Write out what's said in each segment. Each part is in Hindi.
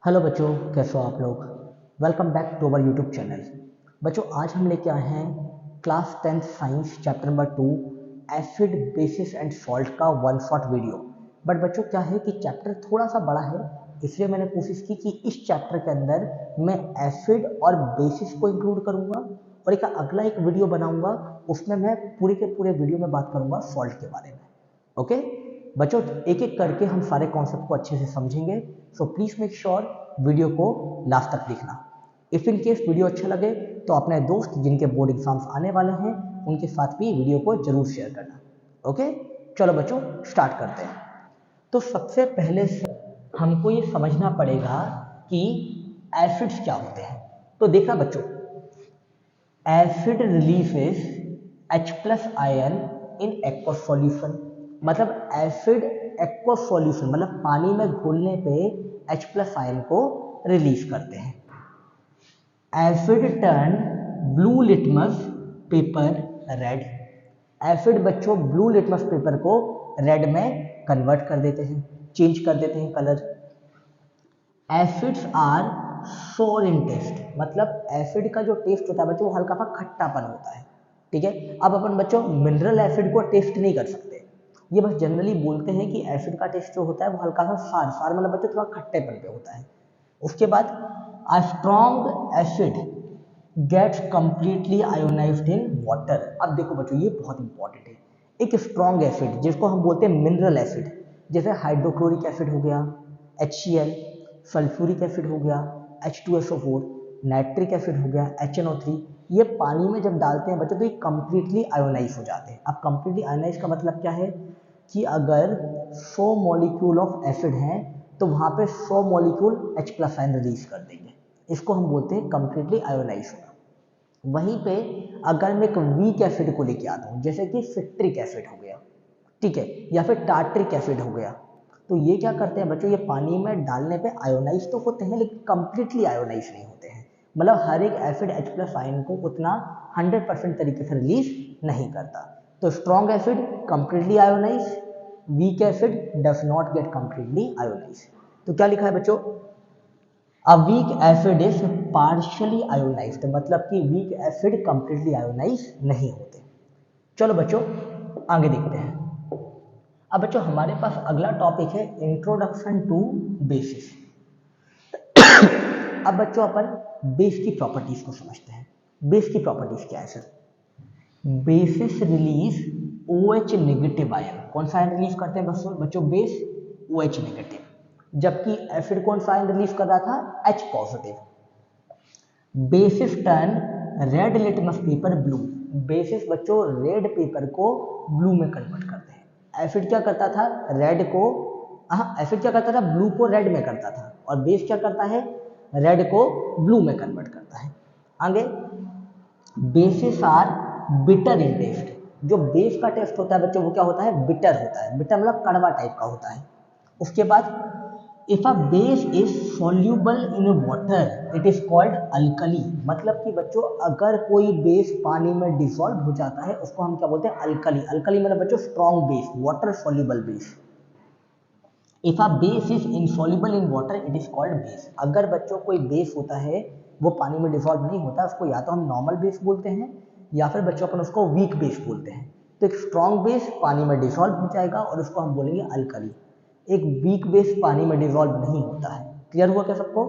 हेलो बच्चों, कैसे हो आप लोग। Welcome back to our YouTube channel. बच्चों, आज हम लेके आए हैं class 10th science chapter number 2 acid bases and salt का वन शॉट वीडियो। बट बच्चों क्या है कि चैप्टर थोड़ा सा बड़ा है, इसलिए मैंने कोशिश की कि इस चैप्टर के अंदर मैं एसिड और बेसिस को इंक्लूड करूँगा और अगला एक वीडियो बनाऊँगा, उसमें मैं पूरे के पूरे वीडियो में बात करूँगा सॉल्ट के बारे में। ओके बच्चों, एक एक करके हम सारे कॉन्सेप्ट को अच्छे से समझेंगे, so please make sure video को लास्ट तक देखना। इफ इन केस वीडियो अच्छा लगे तो अपने दोस्त जिनके बोर्ड एग्जाम्स आने वाले हैं उनके साथ भी वीडियो को जरूर शेयर करना। ओके, चलो बच्चों स्टार्ट करते हैं। तो सबसे पहले से हमको ये समझना पड़ेगा कि एसिड्स क्या होते हैं। तो देखा बच्चों, acid releases H+ ion in aqueous solution. मतलब एसिड एक्वस सॉल्यूशन मतलब पानी में घोलने पे H+ आयन को रिलीज करते हैं। Asset turn blue litmus paper red. Acid बच्चों ब्लू लिटमस पेपर को रेड में कन्वर्ट कर देते हैं, चेंज कर देते हैं कलर। एसिड्स आर सोर इन टेस्ट। मतलब एसिड का जो टेस्ट होता है बच्चों वो हल्का सा खट्टापन होता है। ठीक है, अब अपन बच्चों मिनरल एसिड को टेस्ट नहीं कर सकते, ये बस जनरली बोलते हैं कि एसिड का टेस्ट जो होता है वो हल्का सा सार सार मतलब बच्चों थोड़ा खट्टेपन पे होता है। उसके बाद a strong acid gets completely ionised in water. अब देखो बच्चों ये बहुत इंपॉर्टेंट है। एक स्ट्रॉन्ग एसिड जिसको हम बोलते हैं मिनरल एसिड, जैसे हाइड्रोक्लोरिक एसिड हो गया, HCl, सल्फ्यूरिक एसिड हो गया, H2SO4, नाइट्रिक एसिड हो गया, HNO3, ये पानी में जब डालते हैं बच्चों तो ये कंप्लीटली आयोनाइज हो जाते हैं। अब कंप्लीटली आयोनाइज का मतलब क्या है कि अगर 100 मॉलिक्यूल ऑफ एसिड हैं तो वहाँ पे 100 मॉलिक्यूल H+ आयन रिलीज कर देंगे, इसको हम बोलते हैं कंप्लीटली आयोनाइज होना। वहीं पे अगर मैं एक वीक एसिड को लेके आता हूँ जैसे कि सिट्रिक एसिड हो गया, ठीक है, या फिर टार्ट्रिक एसिड हो गया, तो ये क्या करते हैं बच्चों, ये पानी में डालने पे आयोनाइज तो होते हैं लेकिन कंप्लीटली आयोनाइज नहीं होते हैं। मतलब हर एक एसिड H+ आयन को उतना 100% तरीके से रिलीज नहीं करता। तो strong acid completely ionise, weak acid does not get completely ionise. तो क्या लिखा है बच्चों, a weak acid is partially ionised, मतलब कि वीक एसिड कंप्लीटली आयोनाइज नहीं होते। चलो बच्चों आगे देखते हैं। अब बच्चों हमारे पास अगला टॉपिक है इंट्रोडक्शन टू बेसिस। अब बच्चों अपन बेस की प्रॉपर्टीज को समझते हैं। बेस की प्रॉपर्टीज क्या है sir? Basis release OH negative ion. कौन सा आयन रिलीज करते हैं बच्चों? Base OH negative. जबकि एसिड कौन सा आयन रिलीज कर रहा था? H positive. Basis turn red litmus paper blue. Basis बच्चों रेड पेपर को ब्लू में कन्वर्ट करते हैं। एसिड क्या करता था? रेड को, हाँ एसिड क्या करता था? ब्लू को रेड में करता था, और बेस क्या करता है? रेड को ब्लू में कन्वर्ट करता है। आगे, bases are bitter in taste. जो बेस का टेस्ट होता है बच्चों वो क्या होता है? बिटर होता है। बिटर मतलब कड़वा टाइप का होता है। उसके बाद if a base is soluble in water it is called alkali. मतलब कि बच्चों अगर कोई बेस पानी में डिसॉल्व हो जाता है उसको हम क्या बोलते हैं? अल्कली। अल्कली मतलब बच्चों strong base, water soluble base. If a base is insoluble in water it is called base. अगर बच्चों कोई बेस होता है वो पानी में डिसॉल्व नहीं होता, उसको या तो हम नॉर्मल बेस बोलते हैं या फिर बच्चों अपन उसको वीक बेस बोलते हैं। तो एक स्ट्रॉन्ग बेस पानी में डिसॉल्व हो जाएगा और उसको हम बोलेंगे अल्कली। एक वीक बेस पानी में डिसॉल्व नहीं होता है। क्लियर हुआ क्या सबको?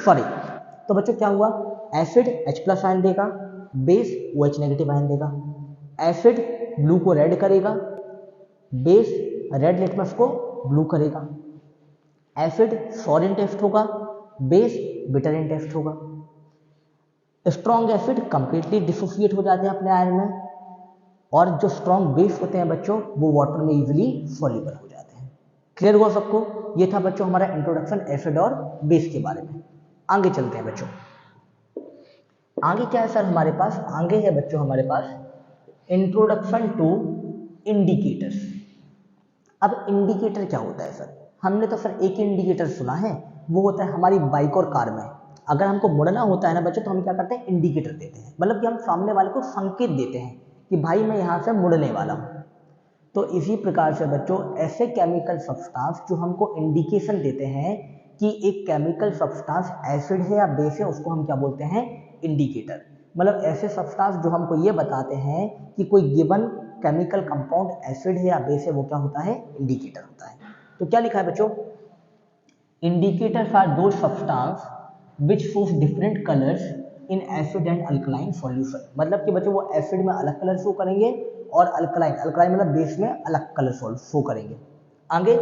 सॉरी। तो बच्चों क्या हुआ? एसिड H+ आयन देगा, बेस OH नेगेटिव आयन देगा। एसिड ब्लू को रेड करेगा, बेस रेड लिटमस को ब्लू करेगा। एसिड सॉर इन टेस्ट होगा, बेस बिटर इन टेस्ट होगा। स्ट्रॉन्ग एसिड कंप्लीटली डिसोसिएट हो जाते हैं अपने आयन में, और जो स्ट्रॉन्ग बेस होते हैं बच्चों वो वाटर में इजीली सॉल्युबल हो जाते हैं। क्लियर हुआ सबको? ये था बच्चों हमारा इंट्रोडक्शन एसिड और बेस के बारे में। आगे चलते हैं बच्चों। आगे क्या है सर हमारे पास? आगे है बच्चों हमारे पास इंट्रोडक्शन टू इंडिकेटर्स। अब इंडिकेटर क्या होता है सर? हमने तो सर एक इंडिकेटर सुना है, वो होता है हमारी बाइक और कार में। अगर हमको मुड़ना होता है ना बच्चों तो हम क्या करते हैं? इंडिकेटर देते हैं। मतलब कि हम सामने वाले को संकेत देते हैं कि भाई मैं यहाँ से मुड़ने वाला हूँ। तो इसी प्रकार से बच्चों ऐसे केमिकल सब्सटेंस जो हमको इंडिकेशन देते हैं कि एक केमिकल सब्सटेंस एसिड है या बेस है, उसको हम क्या बोलते हैं, इंडिकेटर। मतलब ऐसे सब्सटेंस जो हमको ये बताते हैं कि कोई गिवन केमिकल कंपाउंड एसिड है या बेस है, वो क्या होता है, इंडिकेटर होता है। तो क्या लिखा है बच्चों, indicators are those substance which shows different colours in acid and alkaline solution. मतलब कि बच्चों वो एसिड में अलग कलर शो करेंगे और अल्कलाइन, अल्कलाइन मतलब बेस में अलग कलर शो करेंगे। आगे,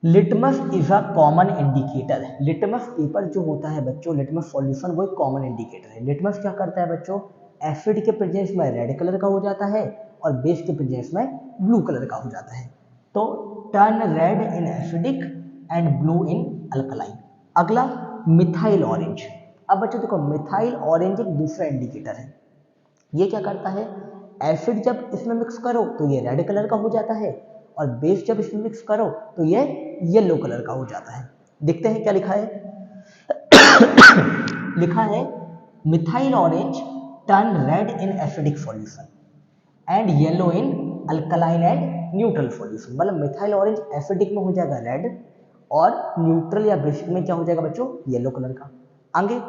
litmus is a common indicator. Litmus paper जो होता है बच्चों, लिटमस सॉल्यूशन, वो एक कॉमन इंडिकेटर है। लिटमस क्या करता है बच्चों, एसिड के प्रेजेंस में रेड कलर का हो जाता है और बेस के प्रेजेंस में ब्लू कलर का हो जाता है। तो turn red in acidic and blue in alkaline. अगला, मिथाइल ऑरेंज। अब बच्चों देखो, मिथाइल ऑरेंज एक दूसरा इंडिकेटर है। ये क्या करता है, एसिड जब इसमें मिक्स करो तो ये रेड कलर का हो जाता है और बेस जब इसमें मिक्स करो तो ये येलो कलर का हो जाता है। देखते हैं क्या लिखा है। लिखा है methyl orange turn red in acidic solution and yellow in alkaline and neutral solution. मतलब मिथाइल ऑरेंज एसिडिक में हो जाएगा रेड और न्यूट्रल या बेसिक में क्या हो जाएगा बच्चों, येलो कलर का। आगे,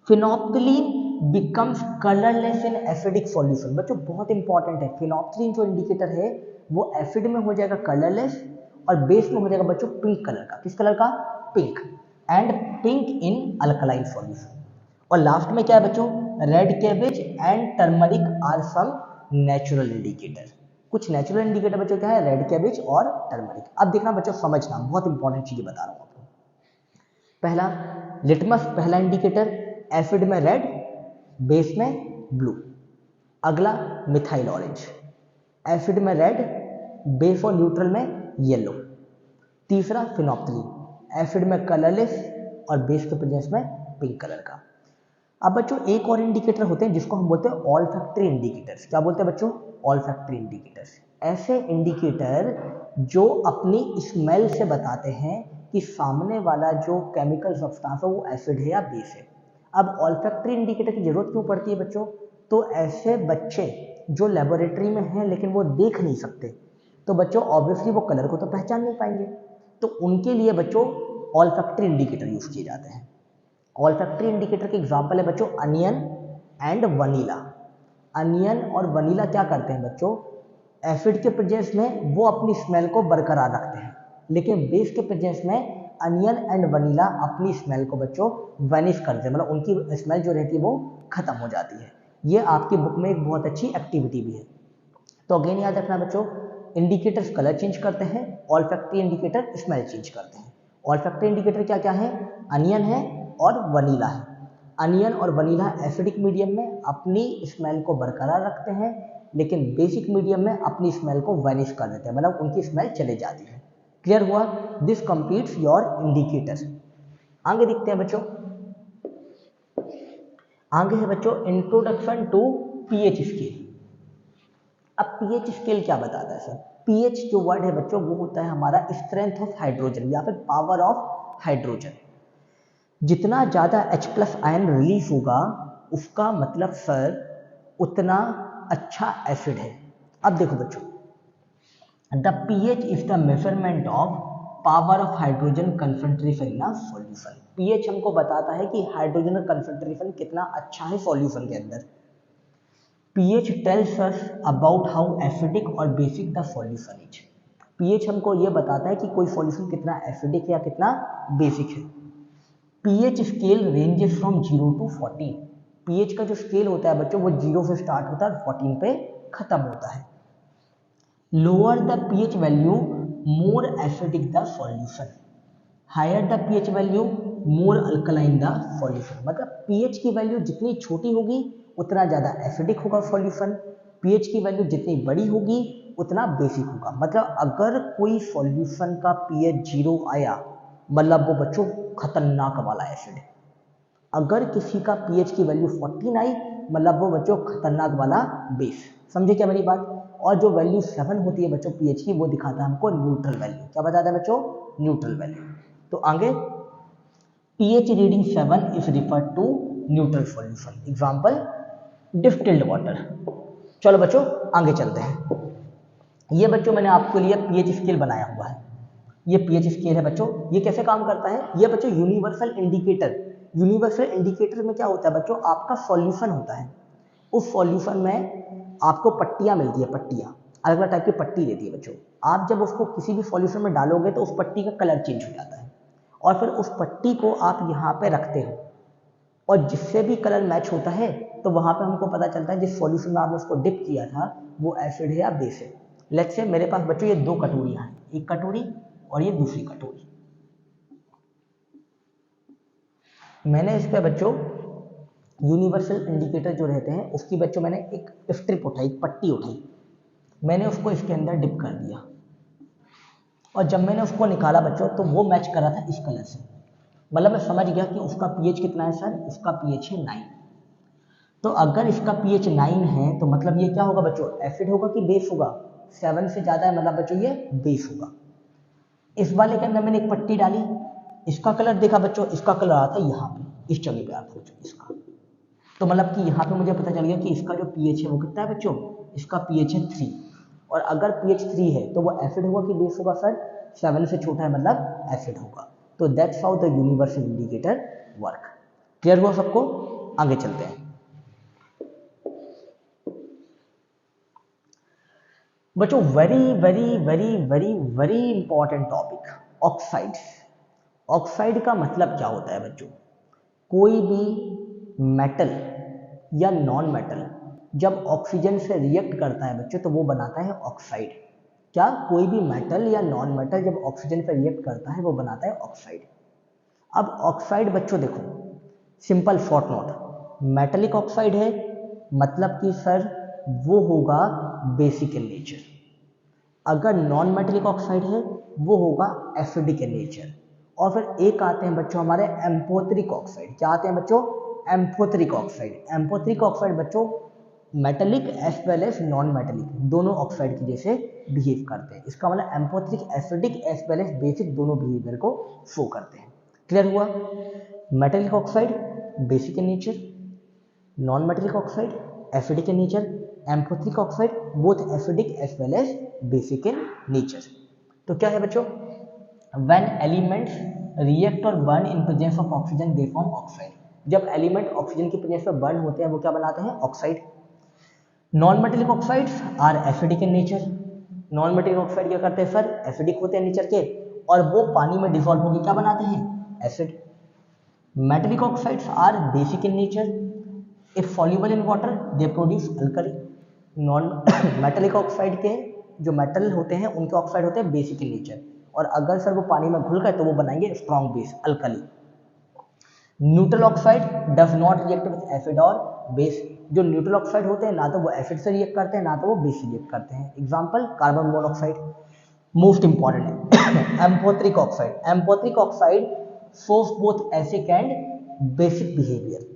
phenolphthalein becomes colourless in acidic solution. बच्चों बहुत इंपॉर्टेंट है, फिनोप्थिलीन जो इंडिकेटर है वो एसिड में हो जाएगा कलरलेस और बेस में हो जाएगा बच्चों पिंक कलर का। किस कलर का, pink. And pink in alkaline solution. और लास्ट में क्या है बच्चों, red cabbage and turmeric are some natural indicator. कुछ नेचुरल इंडिकेटर बच्चों क्या है, रेड कैबेज और टर्मरिक। अब देखना बच्चों, समझना, बहुत इंपॉर्टेंट चीजें बता रहा हूं आपको। पहला, लिटमस पहला इंडिकेटर, एसिड में रेड, बेस में ब्लू। अगला, मिथाइल ऑरेंज, एसिड में रेड, बेस और न्यूट्रल में येलो। तीसरा, फिनोप्थिलीन, एसिड में कलरलेस और बेस के प्रेजेंस में पिंक कलर का। अब बच्चों एक और इंडिकेटर होते हैं जिसको हम बोलते हैं ऑल्फैक्टरी इंडिकेटर्स। क्या बोलते हैं बच्चों, ऑल्फैक्टरी इंडिकेटर्स। ऐसे इंडिकेटर जो अपनी स्मेल से बताते हैं कि सामने वाला जो केमिकल सब्सटेंस है वो एसिड है या बेस है। अब ऑल्फैक्टरी इंडिकेटर की जरूरत क्यों पड़ती है बच्चों, तो ऐसे बच्चे जो लेबोरेटरी में हैं लेकिन वो देख नहीं सकते, तो बच्चों ऑब्वियसली वो कलर को तो पहचान नहीं पाएंगे, तो उनके लिए बच्चों ऑल्फैक्टरी इंडिकेटर यूज किए जाते हैं। ऑल्फैक्टरी इंडिकेटर के एग्जांपल है बच्चों अनियन एंड वनीला। अनियन और वनीला क्या करते हैं बच्चों, एसिड के प्रेजेंस में वो अपनी स्मेल को बरकरार रखते हैं, लेकिन बेस के प्रेजेंस में अनियन एंड वनीला अपनी स्मेल को बच्चों वैनिश करते हैं, मतलब उनकी स्मेल जो रहती है वो खत्म हो जाती है। ये आपकी बुक में एक बहुत अच्छी एक्टिविटी भी है। तो अगेन याद रखना बच्चों, इंडिकेटर्स कलर चेंज करते हैं, ऑल्फैक्टरी इंडिकेटर स्मेल चेंज करते हैं। ऑल्फैक्टरी इंडिकेटर क्या क्या है, अनियन है और वनीला है। अनियन और वनीला एसिडिक मीडियम में अपनी स्मेल को बरकरार रखते हैं, लेकिन बेसिक मीडियम में अपनी स्मेल को वैनिश कर देते हैं, मतलब उनकी स्मेल चले जाती है। क्लियर हुआ, दिस कंप्लीट्स योर इंडिकेटर। आगे देखते हैं बच्चों, आगे है बच्चों इंट्रोडक्शन टू पीएच स्केल। अब पीएच स्केल क्या बताता है सर, पीएच जो वर्ड है बच्चों वो होता है हमारा स्ट्रेंथ ऑफ हाइड्रोजन या फिर पावर ऑफ हाइड्रोजन। जितना ज़्यादा H+ आयन रिलीज होगा उसका मतलब सर उतना अच्छा एसिड है। अब देखो बच्चों, the pH is the measurement of power of hydrogen concentration in a solution. pH हमको बताता है कि हाइड्रोजन का कंसंट्रेशन कितना अच्छा है सॉल्यूशन के अंदर। pH tells us about how acidic और basic the solution is। pH हमको ये बताता है कि कोई सॉल्यूशन कितना एसिडिक या कितना बेसिक है। pH scale ranges from 0 to 14। pH का जो स्केल होता है बच्चों वो 0 से स्टार्ट होता है, 14 पे खत्म होता है। Lower the pH value more acidic the solution, higher the pH value more alkaline the solution. मतलब pH की वैल्यू जितनी छोटी होगी उतना ज़्यादा एसिडिक होगा सॉल्यूशन, pH की वैल्यू जितनी बड़ी होगी उतना बेसिक होगा। मतलब अगर कोई सॉल्यूशन का pH 0 आया मतलब वो बच्चों खतरनाक वाला एसिड है। अगर किसी का pH की वैल्यू 14 आई मतलब वो बच्चों खतरनाक वाला बेस। समझे क्या मेरी बात। और जो वैल्यू 7 होती है बच्चों pH की वो दिखाता है हमको न्यूट्रल वैल्यू। क्या बताता है बच्चों, न्यूट्रल वैल्यू। तो आगे pH reading 7 is referred to neutral solution. Example distilled water. चलो बच्चों आगे चलते हैं। ये बच्चों मैंने आपके लिए पीएच स्केल बनाया हुआ है, ये पीएच स्केल है बच्चों। ये कैसे काम करता है, ये बच्चों यूनिवर्सल इंडिकेटर। यूनिवर्सल इंडिकेटर में क्या होता है बच्चों, आपका सॉल्यूशन होता है, उस सॉल्यूशन में आपको पट्टियां मिलती है, पट्टियां अलग अलग टाइप की पट्टी देती है बच्चों। आप जब उसको किसी भी सॉल्यूशन में डालोगे तो उस पट्टी का कलर चेंज हो जाता है, और फिर उस पट्टी को आप यहाँ पे रखते हो, और जिससे भी कलर मैच होता है तो वहाँ पे हमको पता चलता है जिस सॉल्यूशन में आपने उसको डिप किया था वो एसिड है या बेस है। लेट्स से मेरे पास बच्चों ये दो कटोरियाँ हैं, एक कटोरी और ये दूसरी कटोरी। मैंने इस पे बच्चों यूनिवर्सल इंडिकेटर जो रहते हैं उसकी बच्चों मैंने एक स्ट्रिप उठाई, एक पट्टी उठाई, मैंने उसको इसके अंदर डिप कर दिया, और जब मैंने उसको निकाला बच्चों तो वो मैच कर रहा था इस कलर से। मतलब मैं समझ गया कि उसका पीएच कितना है सर, उसका पीएच है 9। तो अगर इसका पीएच 9 है तो मतलब ये क्या होगा बच्चों, एसिड होगा कि बेस होगा। 7 से ज़्यादा है मतलब बच्चों ये बेस होगा। इस वाले के अंदर मैंने एक पट्टी डाली, इसका कलर देखा बच्चों, इसका कलर आ था यहाँ पे, इस जगह पे आ था बच्चों इसका। तो मतलब कि यहाँ पे मुझे पता चल गया कि इसका जो पीएच है वो कितना है बच्चों, इसका पीएच है 3। और अगर पीएच 3 है तो वो एसिड होगा कि बेस होगा सर, 7 से छोटा है मतलब एसिड होगा। तो that's how the universal indicator work. Clear हुआ सबको, आगे चलते हैं बच्चों। Very very very very very important topic, oxides. Oxide का मतलब क्या होता है बच्चों, कोई भी मेटल या नॉन मेटल जब ऑक्सीजन से रिएक्ट करता है बच्चों तो वो बनाता है ऑक्साइड। क्या, कोई भी मेटल या नॉन मेटल जब ऑक्सीजन से रिएक्ट करता है वो बनाता है ऑक्साइड। अब ऑक्साइड बच्चों देखो, simple short note, metallic oxide है मतलब कि सर वो होगा बेसिक इन नेचर। अगर नॉन मेटेलिक ऑक्साइड है वो होगा एसिडिक इन नेचर। और फिर एक आते हैं बच्चों हमारे एम्फोथेरिक ऑक्साइड। क्या आते हैं बच्चों, एम्फोथेरिक ऑक्साइड। एम्फोथेरिक ऑक्साइड बच्चों metallic as well as non metallic दोनों ऑक्साइड की जैसे बिहेव करते हैं। इसका मतलब amphoteric acidic as well as basic दोनों बिहेवियर को शो करते हैं। क्लियर हुआ, metallic oxide basic in nature, non metallic oxide acidic in nature, amphoteric oxide both acidic as well as basic in nature. तो क्या है बच्चों, व्हेन एलिमेंट्स रिएक्ट और burn in presence of oxygen they form oxide. जब एलिमेंट ऑक्सीजन की प्रेजेंस में बर्न होते हैं वो क्या बनाते हैं, oxide. Non metallic oxides are acidic in nature. Non metallic oxide क्या करते हैं सर, एसिडिक होते हैं नेचर के, और वो पानी में डिसॉल्व होकर क्या बनाते हैं, acid. Metallic oxides are basic in nature, if soluble in water they produce alkali. Non metallic oxide के जो मेटल होते हैं उनके ऑक्साइड होते हैं बेसिक इन नेचर, और अगर सर वो पानी में घुल गए तो वो बनाएंगे strong base, alkali. Neutral oxide does not react with acid और बेस। जो न्यूट्रल ऑक्साइड होते हैं ना तो वो एसिड से रिएक्ट करते हैं ना तो वो बेस से रिएक्ट करते हैं। Example carbon monoxide. Most important है amphoteric oxide. Amphoteric oxide shows both acidic and basic behaviour.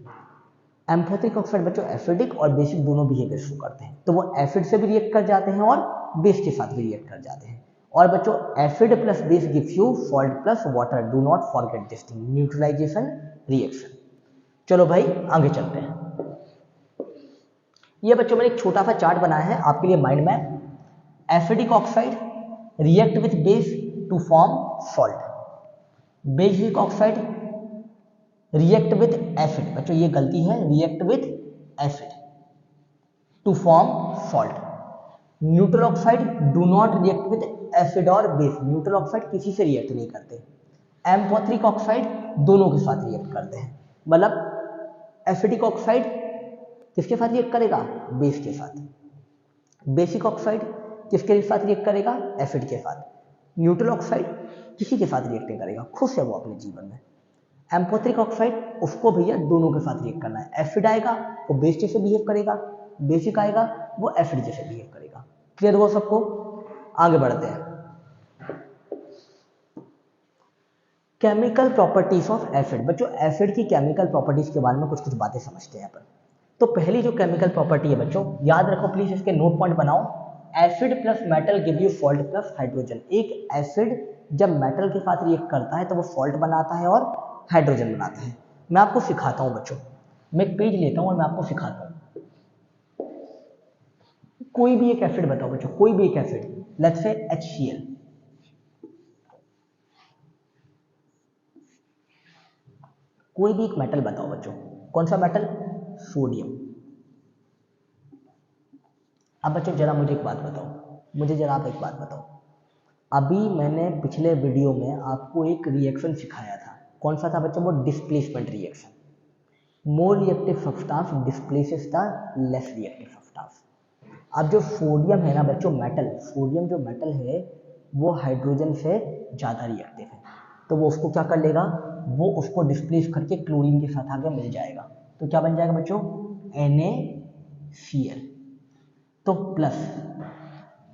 Amphoteric oxide बच्चों एसिडिक और बेसिक दोनों बिहेवियर शो करते हैं। तो वो एसिड से भी रिएक्ट कर जाते हैं और बेस के साथ भी रिएक्ट कर जाते हैं। और बच्चों acid plus base gives you salt plus water, do not forget this thing, neutralisation reaction. चलो भाई आगे चलते हैं। ये बच्चों मैंने एक छोटा सा चार्ट बनाया है आपके लिए, mind map. Acidic oxide react with base to form salt, basic oxide react with acid, बच्चों ये गलती है, react with acid to form salt. Neutral oxide do not react with acid और बेस, न्यूट्रल ऑक्साइड किसी से रिएक्ट नहीं करते। एम्फोथेरिक ऑक्साइड दोनों के साथ रिएक्ट करते हैं, मतलब एसिडिक ऑक्साइड किसके साथ रिएक्ट करेगा, बेस के साथ। बेसिक ऑक्साइड किसके साथ रिएक्ट करेगा, एसिड के साथ। न्यूट्रल ऑक्साइड किसी के साथ रिएक्ट नहीं करेगा, खुश है वो अपने जीवन में। एम्फोथेरिक ऑक्साइड उसको भैया दोनों के साथ रिएक्ट करना है, एसिड आएगा वो बेस जैसे बिहेव करेगा, बेसिक आएगा वो एसिड जैसे बिहेव करेगा। क्लियर हुआ सबको, आगे बढ़ते हैं। Chemical properties of acid. बच्चों एसिड की केमिकल प्रॉपर्टीज के बारे में कुछ कुछ बातें समझते हैं अपन। तो पहली जो केमिकल प्रॉपर्टी है बच्चों, याद रखो प्लीज, इसके नोट पॉइंट बनाओ। Acid plus metal give you salt plus hydrogen. एक एसिड जब मेटल के साथ रिएक्ट करता है तो वो सॉल्ट बनाता है और हाइड्रोजन बनाता है। मैं आपको सिखाता हूं बच्चों, मैं एक पेज लेता हूं और मैं आपको सिखाता हूं। कोई भी एक एसिड बताओ बच्चों, कोई भी एक एसिड, लेट्स से HCl, कोई भी एक मेटल बताओ बच्चों, कौन सा मेटल, सोडियम। अब बच्चों जरा मुझे एक बात बताओ, मुझे जरा आप एक बात बताओ, अभी मैंने पिछले वीडियो में आपको एक रिएक्शन सिखाया था, कौन सा था बच्चों, वो displacement reaction. More reactive substance displaces the less reactive substance. अब जो सोडियम है ना बच्चों, मेटल, सोडियम जो मेटल है वो हाइड्रोजन से ज़्यादा रिएक्टिव है, तो वो उसको क्या कर लेगा, वो उसको डिस्प्लेस करके क्लोरीन के साथ आगे मिल जाएगा, तो क्या बन जाएगा बच्चों, NaCl। तो प्लस,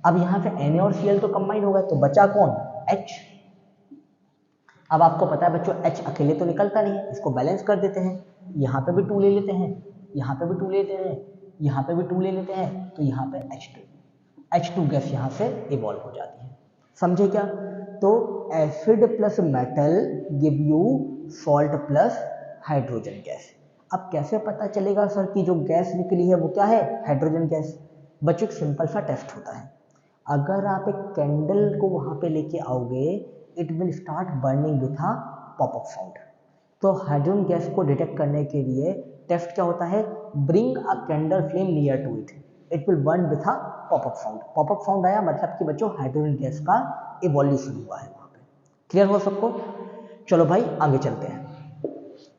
अब यहाँ से Na और Cl तो कंबाइन हो गए, तो बचा कौन, H। अब आपको पता है बच्चों H अकेले तो निकलता नहीं है, इसको बैलेंस कर देते हैं, यहाँ पे भी 2 ले लेते हैं, यहाँ पे भी 2 ले लेते हैं, यहाँ पे भी 2 ले लेते हैं, तो यहाँ पे H2 गैस यहाँ से इवॉल्व हो जाती है, समझे क्या। तो acid plus metal give you salt plus hydrogen gas. अब कैसे पता चलेगा सर कि जो गैस निकली है वो क्या है, हाइड्रोजन गैस। बच्चों एक सिंपल सा टेस्ट होता है, अगर आप एक कैंडल को वहाँ पे लेके आओगे, it will start burning with a popup sound. तो हाइड्रोजन गैस को डिटेक्ट करने के लिए टेस्ट क्या होता है, bring a candle flame near to it, it will burn with a popup sound. Popup sound आया मतलब कि बच्चों हाइड्रोजन गैस का इवोल्यूशन हुआ है वहाँ पे। क्लियर हो सबको, चलो भाई आगे चलते हैं।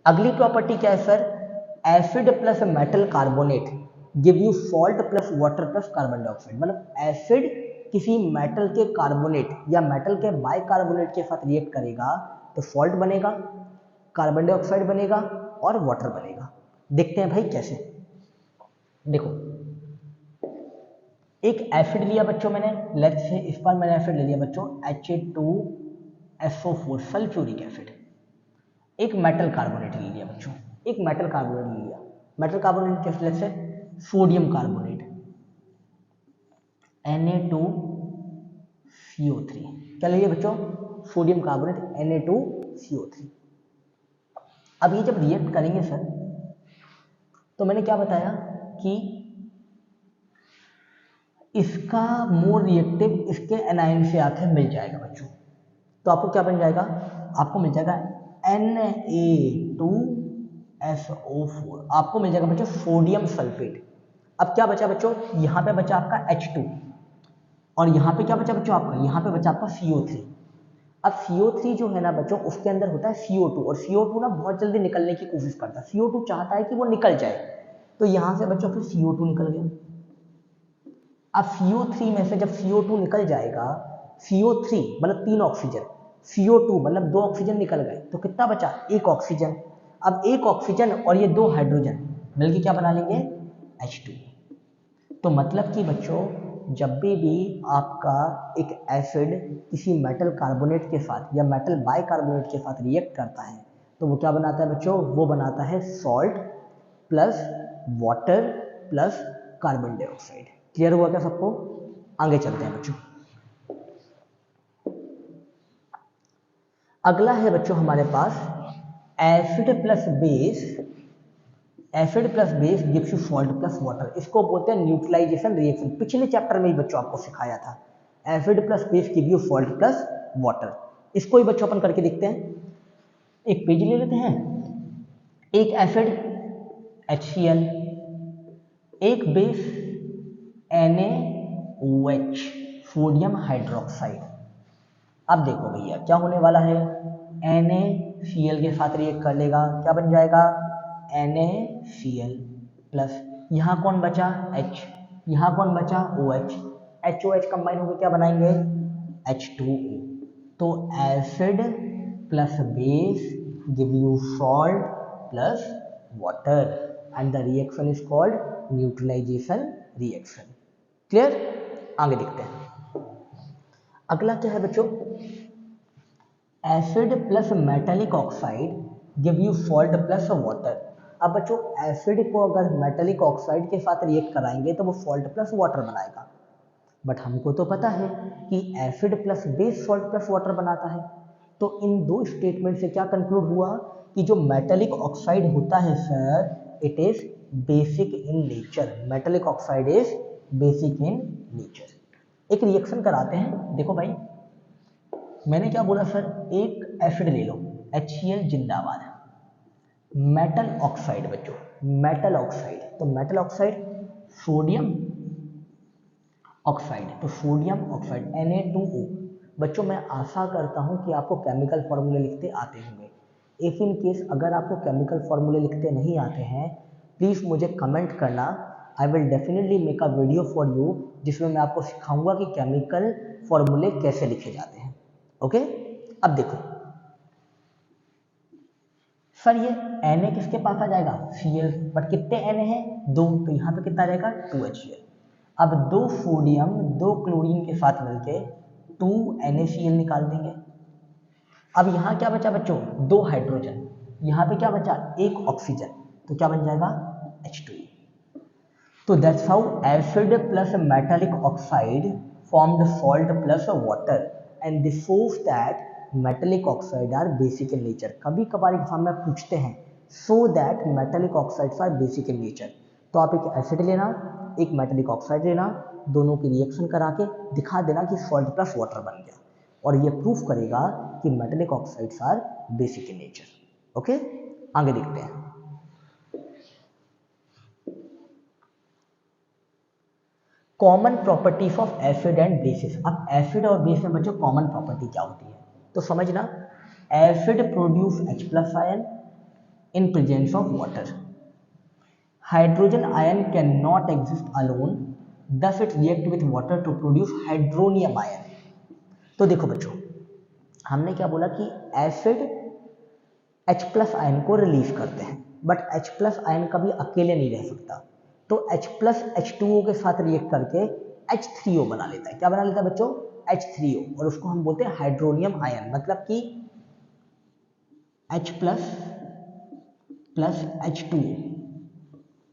अगली प्रॉपर्टी क्या है sir, acid plus metal carbonate give you salt plus water plus carbon dioxide. मतलब एसिड किसी मेटल के कार्बोनेट या मेटल के बाइकार्बोनेट के साथ रिएक्ट करेगा तो सॉल्ट बनेगा, कार्बन डाइऑक्साइड बनेगा और वाटर बनेगा। देखते हैं भाई कैसे। देखो एक एसिड लिया बच्चों मैंने, लेट्स से इस बार मैंने एसिड ले लिया बच्चों Ha2SO4 सल्फ्यूरिक एसिड। एक मेटल कार्बोनेट ले लिया बच्चों, एक मेटल कार्बोनेट ले लिया, मेटल कार्बोनेट कैसे, let's say sodium carbonate Na2CO3, क्या ले लिया बच्चों, सोडियम कार्बोनेट Na2CO3। अब ये जब रिएक्ट करेंगे सर, तो मैंने क्या बताया कि इसका मोर रिएक्टिव इसके एनायन से आके मिल जाएगा बच्चों, तो आपको क्या बन जाएगा, आपको मिल जाएगा Na2SO4, आपको मिल जाएगा बच्चों सोडियम सल्फेट। अब क्या बचा बच्चों, यहाँ पे बचा आपका H2 और यहाँ पे क्या बचा बच्चों आपका, यहाँ पे बचा आपका CO3। अब CO3 जो है ना बच्चों, उसके अंदर होता है CO2 और CO2 ना बहुत जल्दी निकलने की कोशिश करता है, CO2 चाहता है कि वो निकल जाए, तो यहाँ से बच्चों फिर CO2 निकल गया। अब CO3 में से जब CO2 निकल जाएगा, CO3 मतलब 3 ऑक्सीजन, CO2 मतलब 2 ऑक्सीजन निकल गए, तो कितना बचा, 1 ऑक्सीजन। अब 1 ऑक्सीजन और ये 2 हाइड्रोजन मिलके क्या बना लेंगे, H2। तो मतलब कि बच्चों जब भी आपका एक एसिड किसी मेटल कार्बोनेट के साथ या मेटल बाइकार्बोनेट के साथ रिएक्ट करता है, तो वो क्या बनाता है बच्चों, वो बनाता है salt plus water plus carbon dioxide. Clear हुआ क्या सबको, आगे चलते हैं बच्चों। अगला है बच्चों हमारे पास acid plus base, acid plus base gives you salt plus water, इसको बोलते हैं न्यूट्रलाइजेशन रिएक्शन। पिछले चैप्टर में ही बच्चों आपको सिखाया था, acid plus base give you salt plus water. इसको ही बच्चों अपन करके देखते हैं। एक पेज ले लेते हैं, एक एसिड HCl, एक बेस NaOH सोडियम हाइड्रोक्साइड। अब देखो भैया क्या होने वाला है, NaCl के साथ रिएक्ट कर लेगा, क्या बन जाएगा NaCl प्लस, यहाँ कौन बचा H, यहाँ कौन बचा OH, HOH कंबाइन होकर क्या बनाएंगे H2O। तो acid plus base give you salt plus water and the reaction is called neutralisation reaction. Clear, आगे देखते हैं। अगला क्या है बच्चों, acid plus metallic oxide give you salt plus water. अब बच्चों एसिड को अगर मेटालिक ऑक्साइड के साथ रिएक्ट कराएंगे तो वो सॉल्ट प्लस वाटर बनाएगा, बट हमको तो पता है कि acid plus base salt plus water बनाता है। तो इन दो स्टेटमेंट से क्या कंक्लूड हुआ कि जो मेटालिक ऑक्साइड होता है sir, it is basic in nature, metallic oxide is basic in nature. एक रिएक्शन कराते हैं, देखो भाई मैंने क्या बोला सर, एक एसिड ले लो HCl जिंदाबाद, मेटल ऑक्साइड बच्चों, मेटल ऑक्साइड, तो मेटल ऑक्साइड सोडियम ऑक्साइड, तो सोडियम ऑक्साइड Na2O। बच्चों मैं आशा करता हूं कि आपको केमिकल फॉर्मूले लिखते आते होंगे। इफ इन केस अगर आपको केमिकल फॉर्मूले लिखते नहीं आते हैं, प्लीज़ मुझे कमेंट करना, I will definitely make a video for you जिसमें मैं आपको सिखाऊंगा कि केमिकल फॉर्मूले कैसे लिखे जाते हैं। ओके, अब देखो सर ये Na किसके पास आ जाएगा, Cl, बट कितने Na है, 2, तो यहाँ पे कितना आ जाएगा 2HCl। अब 2 सोडियम 2 क्लोरीन के साथ मिलके 2 NaCl निकाल देंगे। अब यहाँ क्या बचा बच्चों, 2 हाइड्रोजन, यहाँ पे क्या बचा, 1 ऑक्सीजन, तो क्या बन जाएगा H2। तो that's how acid plus metallic oxide formed salt plus water and this shows that metallic oxide are basic in nature. कभी कभार एग्जाम में पूछते हैं so that metallic oxides are basic in nature, तो आप एक एसिड लेना एक मेटालिक ऑक्साइड लेना, दोनों की रिएक्शन करा के दिखा देना कि सॉल्ट प्लस वाटर बन गया, और ये प्रूफ करेगा कि metallic oxides are basic in nature. Okay, आगे देखते हैं। Common properties of acid and bases. अब एसिड और बेस में बच्चों कॉमन प्रॉपर्टी क्या होती है, तो समझना, acid produce H+ ion in presence of water, hydrogen ion can not exist alone, thus it react with water to produce hydronium ion. तो देखो बच्चों हमने क्या बोला कि एसिड H+ आयन को रिलीज करते हैं, बट H+ आयन कभी अकेले नहीं रह सकता, तो H+ H2O के साथ रिएक्ट करके H3O बना लेता है। क्या बना लेता है बच्चों, H3O, और उसको हम बोलते हैं हाइड्रोनियम आयन, मतलब कि H+ प्लस H2O,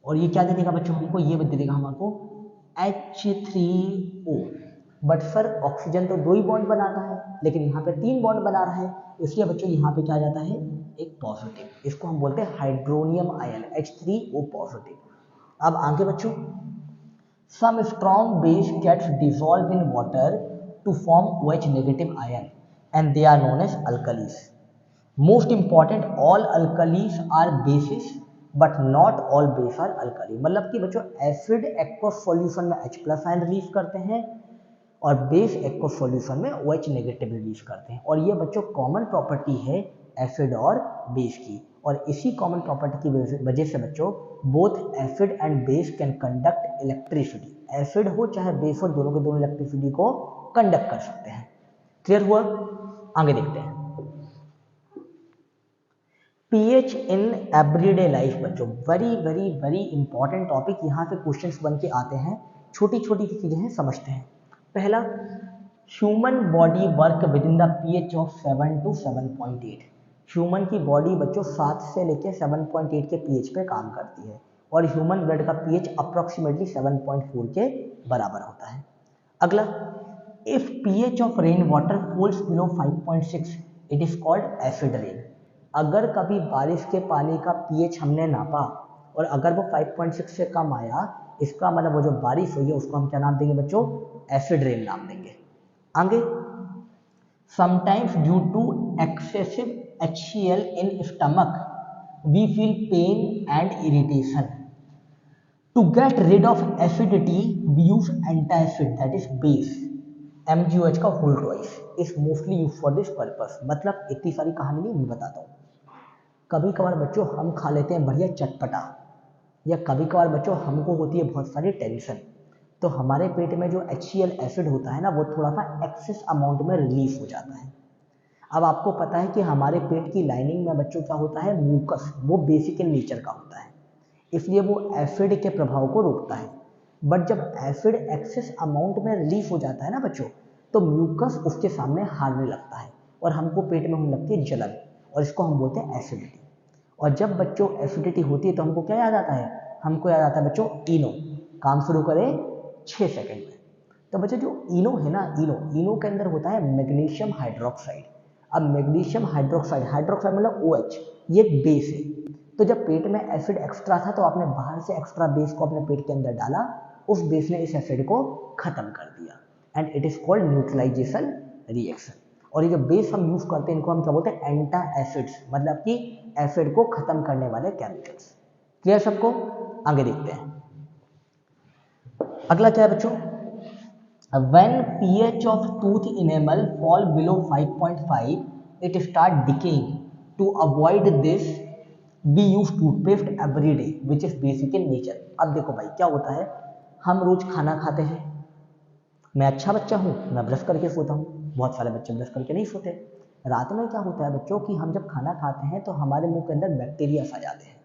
और ये क्या दे देगा बच्चों हमको, ये दे देगा हमको H3O। बट सर ऑक्सीजन तो 2 ही बॉन्ड बनाता है, लेकिन यहाँ पे 3 बॉन्ड बना रहा है, इसलिए बच्चों यहाँ पे क्या जाता है, एक पॉजिटिव, इसको हम बोलते हैं हाइड्रोनियम आयन H3O पॉजिटिव। अब आगे बच्चों, some strong base gets dissolve in water to form OH negative ion and they are known as alkalis. Most important, all alkalis are bases but not all base are alkali. मतलब कि बच्चों एसिड एक्वस सॉल्यूशन में H+ आयन रिलीज करते हैं और बेस एक्वस सॉल्यूशन में OH नेगेटिव रिलीज करते हैं, और ये बच्चों कॉमन प्रॉपर्टी है एसिड और बेस की, और इसी कॉमन प्रॉपर्टी की वजह से बच्चों both acid and base can conduct electricity, acid हो चाहे बेस हो, दोनों के दोनों इलेक्ट्रिसिटी को कंडक्ट कर सकते हैं। क्लियर हुआ, आगे देखते हैं। पीएच इन एवरीडे लाइफ बच्चों, very very very important topic, यहाँ से क्वेश्चंस बन के आते हैं, छोटी छोटी चीजें हैं, समझते हैं। पहला, human body work with in the pH of 7 to 7.8। Human की बॉडी बच्चों 7 से लेकर 7.8 के पीएच पे काम करती है, और ह्यूमन ब्लड का पीएच अप्रोक्सीमेटली 7.4 के बराबर होता है। अगला, if pH of rain water falls below 5.6 it is called acid rain. अगर कभी बारिश के पानी का पीएच हमने नापा और अगर वो 5.6 से कम आया, इसका मतलब वो जो बारिश हुई है उसको हम क्या नाम देंगे बच्चों, एसिड रेन नाम देंगे। आगे, sometimes due to excessive HCl in stomach we feel pain and irritation. To get rid of acidity we use antacid that is base, MgOH का whole twice is mostly use for this purpose. मतलब इतनी सारी कहानी नहीं, मैं बताता हूँ। कभी कभार बच्चों हम खा लेते हैं बढ़िया चटपटा, या कभी कभार बच्चों हमको होती है बहुत सारी टेंशन, तो हमारे पेट में जो HCl एसिड होता है ना, वो थोड़ा सा एक्सेस अमाउंट में रिलीज हो जाता है। अब आपको पता है कि हमारे पेट की लाइनिंग में बच्चों क्या होता है, म्यूकस, वो बेसिक इन नेचर का होता है, इसलिए वो एसिड के प्रभाव को रोकता है। बट जब एसिड एक्सेस अमाउंट में रिलीज हो जाता है ना बच्चों, तो म्यूकस उसके सामने हारने लगता है और हमको पेट में होने लगती है जलन, और इसको हम बोलते हैं एसिडिटी। और जब बच्चों एसिडिटी होती है तो हमको क्या याद आता है, हमको याद आता है बच्चों इनो। काम शुरू करें 6 सेकंड में। तो बच्चों जो इनो है ना, इनो के अंदर होता है मैग्नीशियम हाइड्रोक्साइड। अब मैग्नीशियम हाइड्रोक्साइड, हाइड्रोक्साइड मतलब OH, ये एक बेस है। तो जब पेट में एसिड एक्स्ट्रा था तो आपने बाहर से एक्स्ट्रा बेस को अपने पेट के अंदर डाला उस बेस ने इस एसिड को खत्म कर दिया and it is called neutralisation reaction. और ये जो बेस हम यूज करते हैं इनको हम क्या बोलते हैं, एंटा एसिड्स, मतलब कि एसिड को खत्म करने वाले केमिकल्स। क्लियर सबको? आगे देखते हैं। अगला क्या है बच्चों, when pH of tooth enamel fall below 5.5 it start decaying. To avoid this we use toothpaste every day which is basic in nature. अब देखो भाई क्या होता है, हम रोज खाना खाते हैं, मैं अच्छा बच्चा हूँ, मैं ब्रश करके सोता हूँ, बहुत सारे बच्चे ब्रश करके नहीं सोते। रात में क्या होता है बच्चों कि हम जब खाना खाते हैं तो हमारे मुंह के अंदर बैक्टीरिया आ जाते हैं।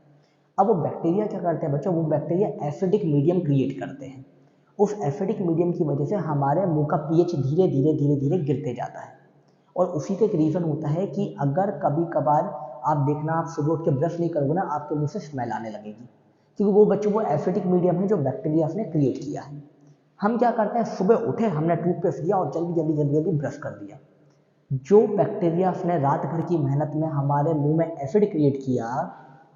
अब वो बैक्टीरिया क्या करते हैं बच्चों, वो बैक्टीरिया एसिडिक मीडियम क्रिएट करते हैं। उस एसिडिक मीडियम की वजह से हमारे मुंह का पीएच धीरे धीरे धीरे धीरे गिरते जाता है। और उसी का एक रीज़न होता है कि अगर कभी कभार आप देखना, आप सुबह उठ के ब्रश नहीं करोगे ना, आपके मुंह से स्मेल आने लगेगी, क्योंकि वो बच्चों वो एसिडिक मीडियम है जो बैक्टीरिया ने क्रिएट किया है। हम क्या करते हैं, सुबह उठे, हमने टूथपेस्ट लिया और जल्दी जल्दी जल्दी जल्दी ब्रश कर दिया। जो बैक्टीरिया ने रात भर की मेहनत में हमारे मुंह में एसिड क्रिएट किया,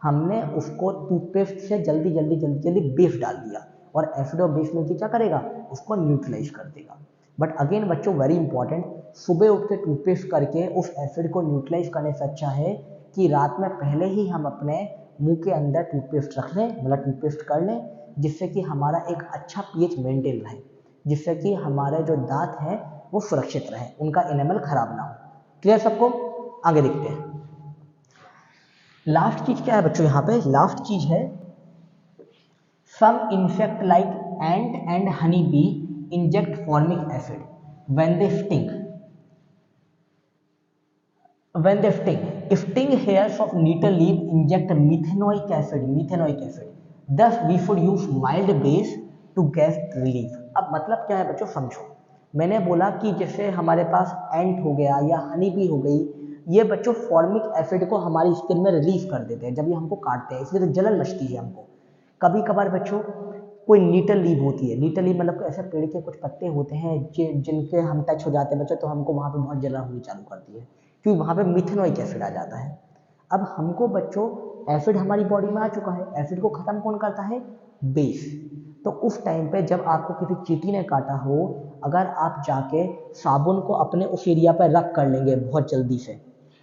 हमने उसको टूथपेस्ट से जल्दी जल्दी जल्दी जल्दी बेस डाल दिया और एसिड और बेस मिलकर क्या करेगा, उसको न्यूट्रलाइज कर देगा। बट अगेन बच्चों वेरी इंपॉर्टेंट, सुबह उठ के टूथपेस्ट करके उस एसिड को न्यूट्रलाइज करने से अच्छा है कि रात में पहले ही हम अपने मुंह के अंदर टूथपेस्ट रख लें, मतलब टूथपेस्ट कर लें, जिससे कि हमारा एक अच्छा पीएच मेंटेन रहे, जिससे कि हमारे जो दांत हैं वो सुरक्षित रहे, उनका एनिमल खराब ना हो। क्लियर सबको? आगे देखते हैं। लास्ट चीज क्या है बच्चों, यहाँ पे लास्ट चीज है, some insect like ant and honey bee inject formic acid when they sting. Sting hairs of nettle leaf inject methanoic acid. Thus we should use mild base to get relief. अब मतलब क्या है बच्चों समझो, मैंने बोला कि जैसे हमारे पास एंट हो गया या हनी बी हो गई, ये बच्चों फॉर्मिक एसिड को हमारी स्किन में रिलीज कर देते हैं जब ये हमको काटते हैं, इसलिए तो जलन मचती है हमको। कभी कभार बच्चों कोई नीटल लीव होती है, नीटल लीव मतलब ऐसे पेड़ के कुछ पत्ते होते हैं जिनके हम टच हो जाते हैं बच्चों, तो हमको वहाँ पे बहुत जलन होनी चालू करती है, क्योंकि वहाँ पे मिथेनोइक एसिड आ जाता है। अब हमको बच्चों एसिड हमारी बॉडी में आ चुका है, एसिड को ख़त्म कौन करता है, बेस। तो उस टाइम पे जब आपको किसी चींटी ने काटा हो, अगर आप जाके साबुन को अपने उस एरिया पर रब कर लेंगे बहुत जल्दी से,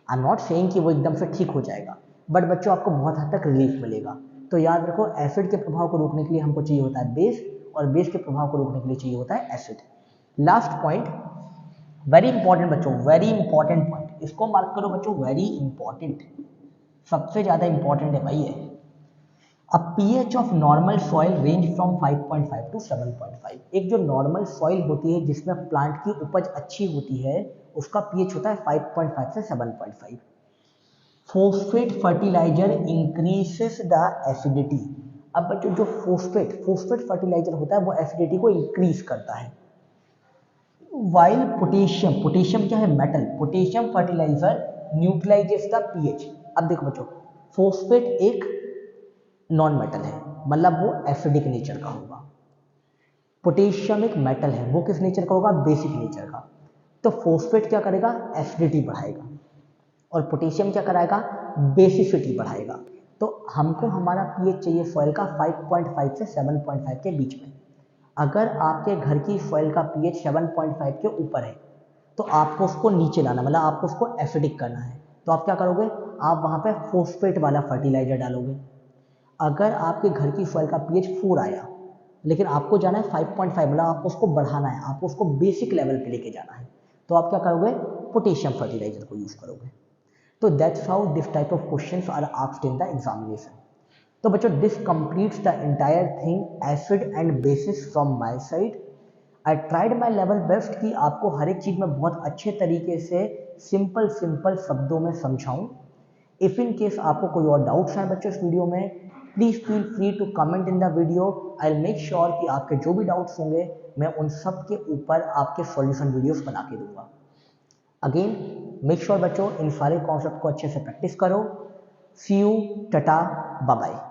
आई एम नॉट सेइंग कि वो एकदम से ठीक हो जाएगा, बट बच्चों आपको बहुत हद तक रिलीफ मिलेगा। तो याद रखो, एसिड के प्रभाव को रोकने के लिए हमको चाहिए होता है बेस, और बेस के प्रभाव को रोकने के लिए चाहिए होता है acid. Last point very important बच्चों, वेरी इंपॉर्टेंट पॉइंट, इसको मार्क करो बच्चों, वेरी इंपॉर्टेंट, सबसे ज्यादा इंपॉर्टेंट है भाई ये। A pH of normal soil range from 5.5 to 7.5। एक जो नॉर्मल सॉइल होती है जिसमें प्लांट की उपज अच्छी होती है, उसका पीएच होता है 5.5 से 7.5। Phosphate fertiliser increases the acidity. अब बच्चों जो फोस्फेट फर्टिलाइजर होता है वो एसिडिटी को इंक्रीज करता है। वाइल पोटेशियम क्या है, metal, potassium fertiliser neutralises the pH. अब देखो बच्चों, फोस्फेट एक नॉन मेटल है, मतलब वो एसिडिक नेचर का होगा। पोटेशियम एक मेटल है, वो किस नेचर का होगा, बेसिक नेचर का। तो फोस्फेट क्या करेगा, एसिडिटी बढ़ाएगा, और पोटेशियम क्या कराएगा, बेसिसिटी बढ़ाएगा। तो हमको हमारा पीएच चाहिए सॉइल का 5.5 से 7.5 के बीच में। अगर आपके घर की सॉइल का पीएच 7.5 के ऊपर है तो आपको उसको नीचे लाना, मतलब आपको उसको एसिडिक करना है, तो आप क्या करोगे, आप वहाँ पे फोस्फेट वाला फर्टिलाइजर डालोगे। अगर आपके घर की सॉइल का पीएच 4 आया, लेकिन आपको जाना है 5.5, मतलब आपको उसको बढ़ाना है, आपको उसको बेसिक लेवल पे लेके जाना है, तो आप क्या करोगे, पोटेशियम फर्टिलाइजर को यूज करोगे। तो that's how this type of questions are asked in the examination. तो बच्चों this completes the entire thing acid and bases from my side. I tried my level best कि आपको हर एक चीज़ में बहुत अच्छे तरीके से सिंपल शब्दों में समझाऊं। इफ इन केस आपको कोई और डाउट्स हैं बच्चों इस वीडियो में, please feel free to comment in the video. I will make sure कि आपके जो भी डाउट्स होंगे मैं उन सब के ऊपर आपके सॉल्यूशन वीडियोस बना के दूंगा। अगेन मेक श्योर बच्चों इन सारे कॉन्सेप्ट को अच्छे से प्रैक्टिस करो। सी यू, टाटा, बाय बाय।